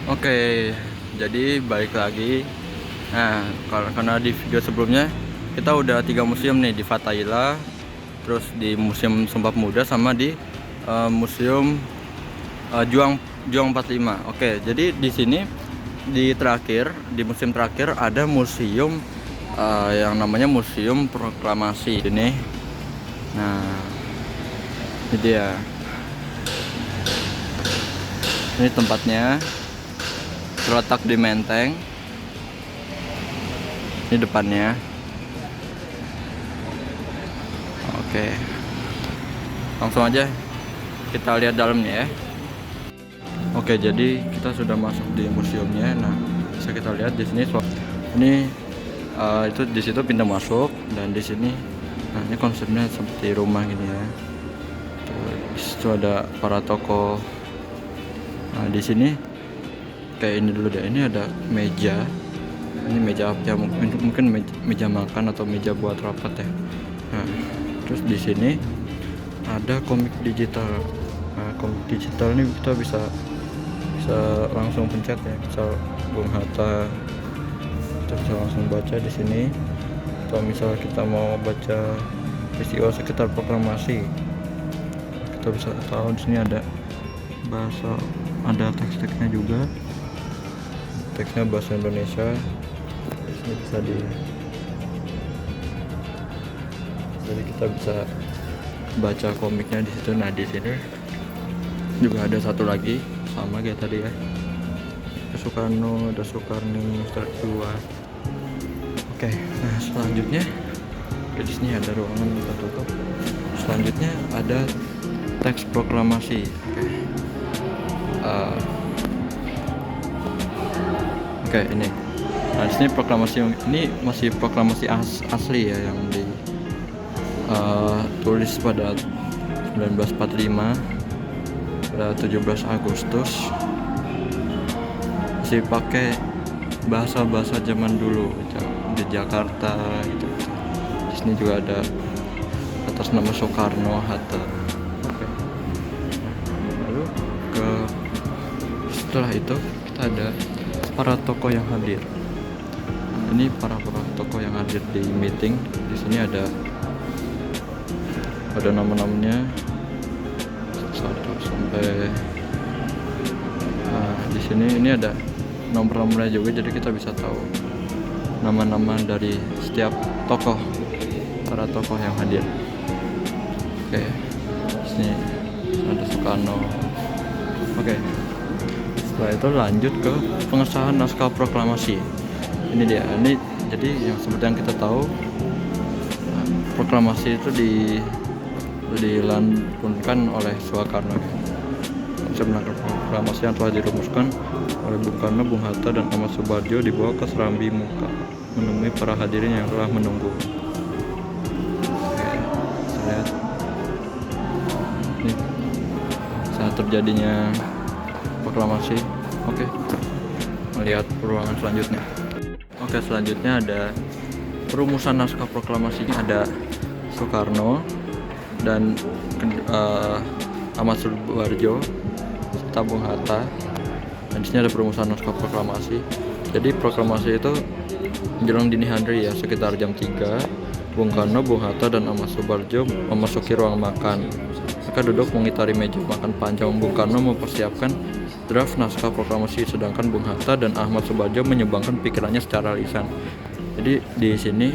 Oke, jadi balik lagi. Nah, karena di video sebelumnya kita udah 3 museum nih, di Fathaila, terus di Museum Sumpah Pemuda, sama di Museum Juang 45. Oke, jadi di sini di museum terakhir ada museum yang namanya Museum Proklamasi ini. Nah, ini dia. Ini tempatnya, terletak di Menteng. Ini depannya. Oke, langsung aja kita lihat dalamnya ya. Oke, jadi kita sudah masuk di museumnya. Nah, bisa kita lihat di sini. Ini itu di situ pintu masuk, dan di sini, nah ini konsepnya seperti rumah gini ya. Di situ ada para tokoh. Nah, di sini kayak ini dulu deh. Ini ada meja. Ini meja ya, mungkin meja makan atau meja buat rapat ya. Nah, terus di sini ada komik digital. Nah, komik digital ini kita bisa langsung pencet ya, misal Bung Hatta, kita bisa langsung baca di sini. Atau misal kita mau baca peristiwa sekitar proklamasi, kita bisa tahu. Di sini ada bahasa, ada teks-teksnya juga. Teksnya bahasa Indonesia. Di sini bisa jadi kita bisa baca komiknya di situ. Nah, di sini juga ada satu lagi sama kayak tadi ya. Ada Soekarno, ada Soekarni tertua. Oke, nah selanjutnya di sini ada ruangan tertutup. Selanjutnya ada teks proklamasi. Oke, ini. Nah, di sini proklamasi ini masih proklamasi asli ya, yang tulis pada 1945 pada 17 Agustus. Masih pakai bahasa zaman dulu gitu, di Jakarta gitu. Di sini juga ada atas nama Soekarno Hatta. Oke. Lalu setelah itu kita ada para tokoh yang hadir. Ini para tokoh yang hadir di meeting. Di sini ada nama-namanya 1 sampai. Nah, di sini ini ada nomor-nomornya juga, jadi kita bisa tahu nama-nama dari setiap tokoh, para tokoh yang hadir. Oke, sini ada Soekarno. Oke, setelah itu lanjut ke pengesahan naskah proklamasi. Ini dia. Ini jadi yang seperti yang kita tahu, proklamasi itu dilantunkan oleh Soekarno. Konsep naskah proklamasi yang telah dirumuskan oleh Bung Karno, Bung Hatta, dan Ahmad Subarjo dibawa ke Serambi Muka menemui para hadirin yang telah menunggu. Oke, lihat ini saat terjadinya proklamasi. Oke, melihat ruangan selanjutnya. Oke, selanjutnya ada perumusan naskah proklamasi. Ada Soekarno dan Ahmad Subarjo serta Bung Hatta. Dan di sini ada perumusan naskah proklamasi. Jadi proklamasi itu menjelang dini hari ya, sekitar jam 3, Bung Karno, Bung Hatta, dan Ahmad Subarjo memasuki ruang makan. Mereka duduk mengitari meja makan panjang. Bung Karno mempersiapkan draft naskah proklamasi, sedangkan Bung Hatta dan Ahmad Subarjo menyumbangkan pikirannya secara lisan. Jadi di sini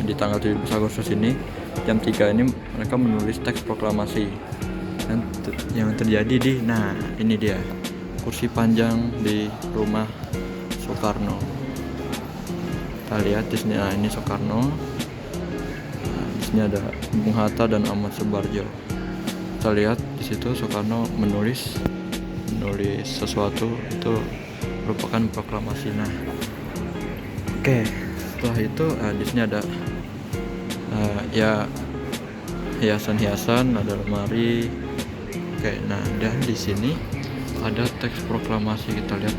di tanggal 17 Agustus ini jam 3 ini mereka menulis teks proklamasi. Dan yang terjadi nah ini dia, kursi panjang di rumah Soekarno. Kita lihat di sini. Nah, ini Soekarno. Nah, di sini ada Bung Hatta dan Ahmad Subarjo. Kita lihat di situ Soekarno menulis sesuatu, itu merupakan proklamasi. Nah, oke. Setelah itu di sini ada ya hiasan-hiasan, ada lemari. Oke, nah dan di sini ada teks proklamasi. Kita lihat.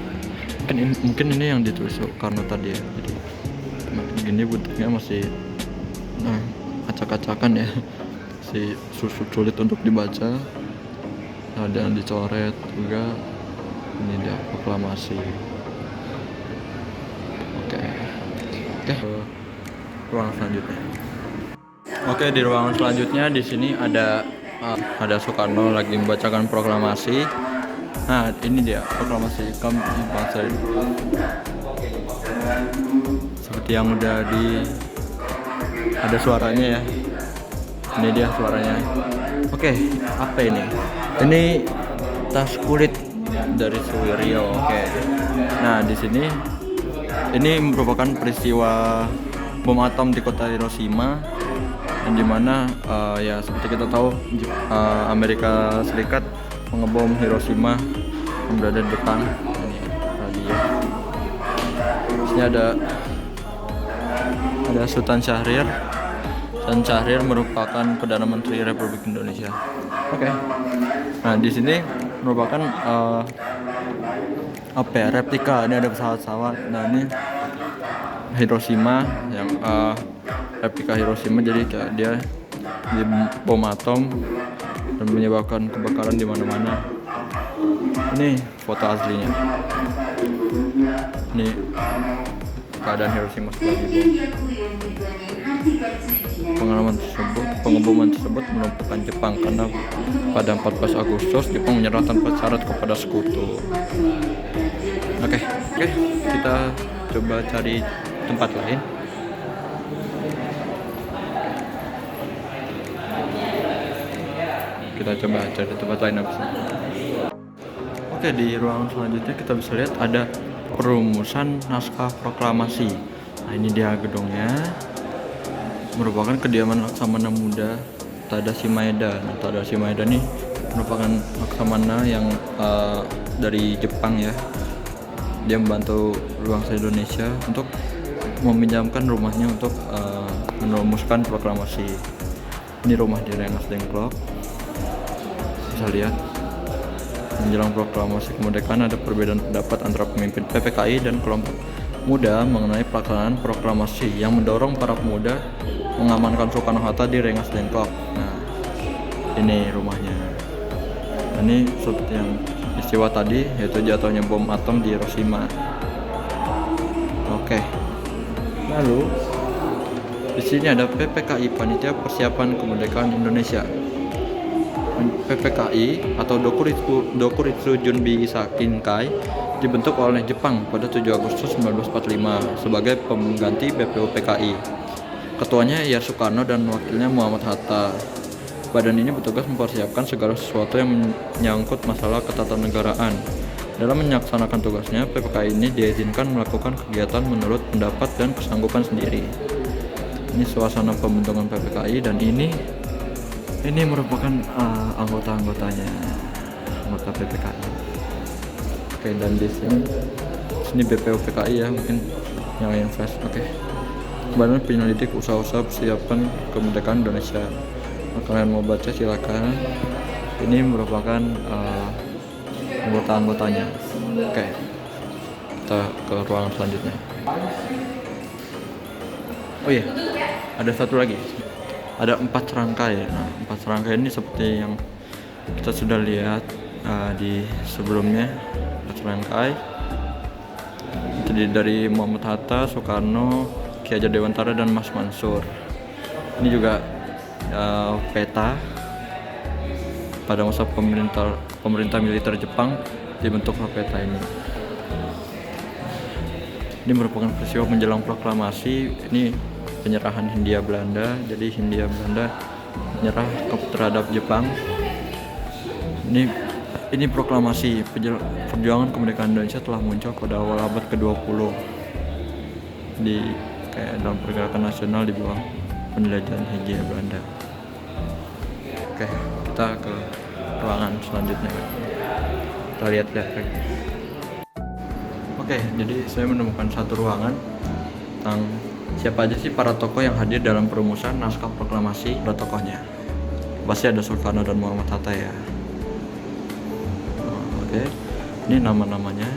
Mungkin ini yang ditulis Soekarno tadi ya. Jadi gini bentuknya masih acak-acakan ya. Sulit untuk dibaca. Ada yang dicoret juga. Ini dia proklamasi. Oke. Ruang selanjutnya. Oke, di ruangan selanjutnya di sini ada Soekarno lagi membacakan proklamasi. Nah, ini dia proklamasi kami bangsa. Seperti yang udah ada suaranya ya. Ini dia suaranya. Oke, apa ini? Ini tas kulit dari Suwiryo. Oke. Nah, di sini ini merupakan peristiwa bom atom di kota Hiroshima, yang dimana ya seperti kita tahu Amerika Serikat mengebom Hiroshima yang berada di Jepang. Ini radio. Di sini ada Sultan Syahrir. Sultan Syahrir merupakan Perdana Menteri Republik Indonesia. Oke. Nah, di sini merupakan replika. Ini ada pesawat-pesawat. Nah, ini Hiroshima yang replika Hiroshima, jadi kayak dia di bom atom dan menyebabkan kebakaran di mana-mana. Ini foto aslinya. Ini keadaan Hiroshima setelah dibom. Pengeboman tersebut melumpuhkan Jepang karena pada 14 Agustus Jepang menyerah tanpa syarat kepada sekutu. Oke, kita coba cari tempat lain. Kita coba cari tempat lain abis ini. Oke, di ruangan selanjutnya kita bisa lihat ada perumusan naskah proklamasi. Nah, ini dia gedungnya. Merupakan kediaman Laksamana Muda Tadashi Maeda. Nah, Tadashi Maeda ini merupakan laksamana yang dari Jepang ya. Dia membantu bangsa Indonesia untuk meminjamkan rumahnya untuk merumuskan proklamasi. Ini rumah di Rengas Dengklok. Bisa lihat menjelang proklamasi kemerdekaan ada perbedaan pendapat antara pemimpin PPKI dan kelompok muda mengenai pelaksanaan proklamasi yang mendorong para pemuda mengamankan Soekarno-Hatta di Rengas Dengklok. Nah, ini rumahnya. Ini seperti yang istiwa tadi, yaitu jatuhnya bom atom di Hiroshima. Oke. Lalu di sini ada PPKI, Panitia Persiapan Kemerdekaan Indonesia. PPKI atau Dokuritsu Junbi Sakinkai dibentuk oleh Jepang pada 7 Agustus 1945 sebagai pengganti BPUPKI. Ketuanya Yar Soekarno dan wakilnya Muhammad Hatta. Badan ini bertugas mempersiapkan segala sesuatu yang menyangkut masalah ketatanegaraan. Dalam melaksanakan tugasnya, PPKI ini diizinkan melakukan kegiatan menurut pendapat dan kesanggupan sendiri. Ini suasana pembentukan PPKI dan ini merupakan anggota-anggotanya, anggota PPKI. Oke, dan di sini BPUPKI ya, mungkin yang invest. Oke. Badan penyelidik usaha-usaha persiapan kemerdekaan Indonesia. Kalian mau baca silakan. Ini merupakan anggota-anggotanya. Oke, kita ke ruangan selanjutnya. Oh iya, ada satu lagi. Ada 4 serangkai. Nah, 4 serangkai ini seperti yang kita sudah lihat di sebelumnya. 4 serangkai terdiri dari Muhammad Hatta, Soekarno, Ki Hajar Dewantara dan Mas Mansur. Ini juga peta pada masa pemerintah militer Jepang dibentuk peta ini. Ini merupakan peristiwa menjelang proklamasi. Ini penyerahan Hindia Belanda. Jadi Hindia Belanda menyerah terhadap Jepang. Ini proklamasi perjuangan kemerdekaan Indonesia telah muncul pada awal abad ke-20 di dalam pergerakan nasional di bawah penjajahan Hindia Belanda. Oke, kita ke ruangan selanjutnya. Kita lihat lagi. Oke, jadi saya menemukan satu ruangan tentang siapa aja sih para tokoh yang hadir dalam perumusan naskah proklamasi. Ada tokohnya. Pasti ada Soekarno dan Muhammad Hatta ya. Oke, ini nama-namanya.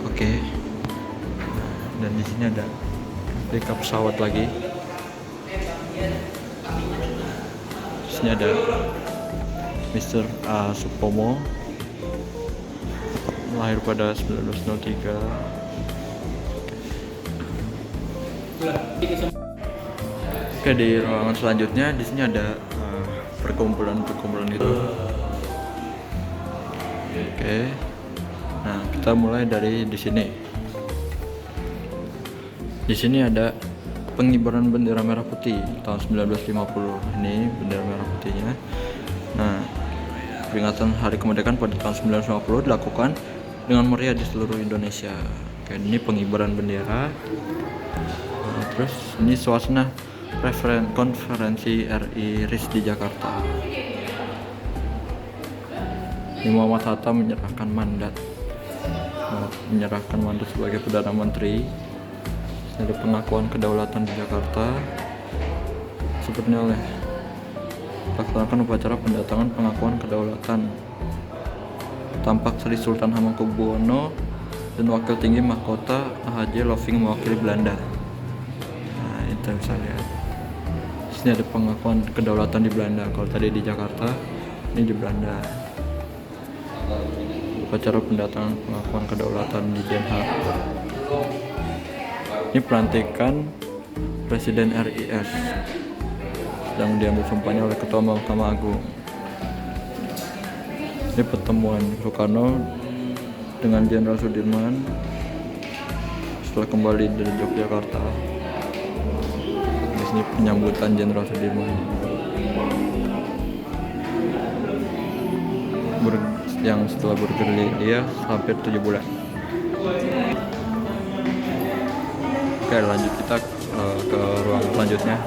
Oke. Dan di sini ada replika pesawat lagi. sini ada Mr. Supomo, lahir pada 1903. Oke, di ruangan selanjutnya di sini ada perkumpulan itu. Oke. Nah, kita mulai dari di sini. Di sini ada pengibaran bendera merah putih tahun 1950. Ini bendera merah putihnya. Nah, peringatan Hari Kemerdekaan pada tahun 1950 dilakukan dengan meriah di seluruh Indonesia. Oke, ini pengibaran bendera. Nah, terus ini suasana konferensi RI RIS di Jakarta. Ini Muhammad Hatta menyerahkan mandat sebagai Perdana Menteri. Ada pengakuan kedaulatan di Jakarta sepertinya oleh laksanakan upacara pendatangan pengakuan kedaulatan. Tampak Sri Sultan Hamengkubuwono dan Wakil Tinggi Mahkota AHJ Loving mewakili Belanda. Nah, itu bisa lihat. Di sini ada pengakuan kedaulatan di Belanda. Kalau tadi di Jakarta, ini di Belanda. Upacara pendatangan pengakuan kedaulatan di Den Haag. Ini pelantikan Presiden RIS yang diambil sumpahnya oleh Ketua Mahkamah Agung. Ini pertemuan Soekarno dengan Jenderal Sudirman setelah kembali dari Yogyakarta. Di sini penyambutan Jenderal Sudirman yang setelah bergerilya hampir 7 bulan. Oke, lanjut kita ke ruang selanjutnya.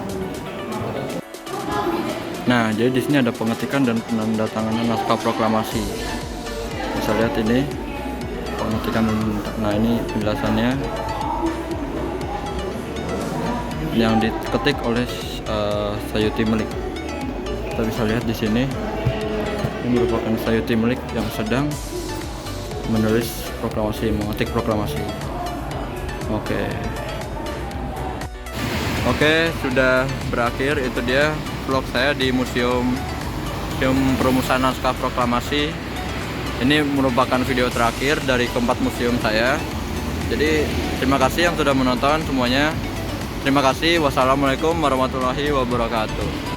Nah, jadi di sini ada pengetikan dan penandatanganan naskah proklamasi. Bisa lihat ini pengetikan. Nah, ini penjelasannya yang diketik oleh Sayuti Melik. Kita bisa lihat di sini. Ini merupakan Sayuti Melik yang sedang menulis proklamasi, mengetik proklamasi. Oke, sudah berakhir. Itu dia vlog saya di Museum Perumusan Naskah Proklamasi. Ini merupakan video terakhir dari keempat museum saya. Jadi terima kasih yang sudah menonton semuanya. Terima kasih. Wassalamualaikum warahmatullahi wabarakatuh.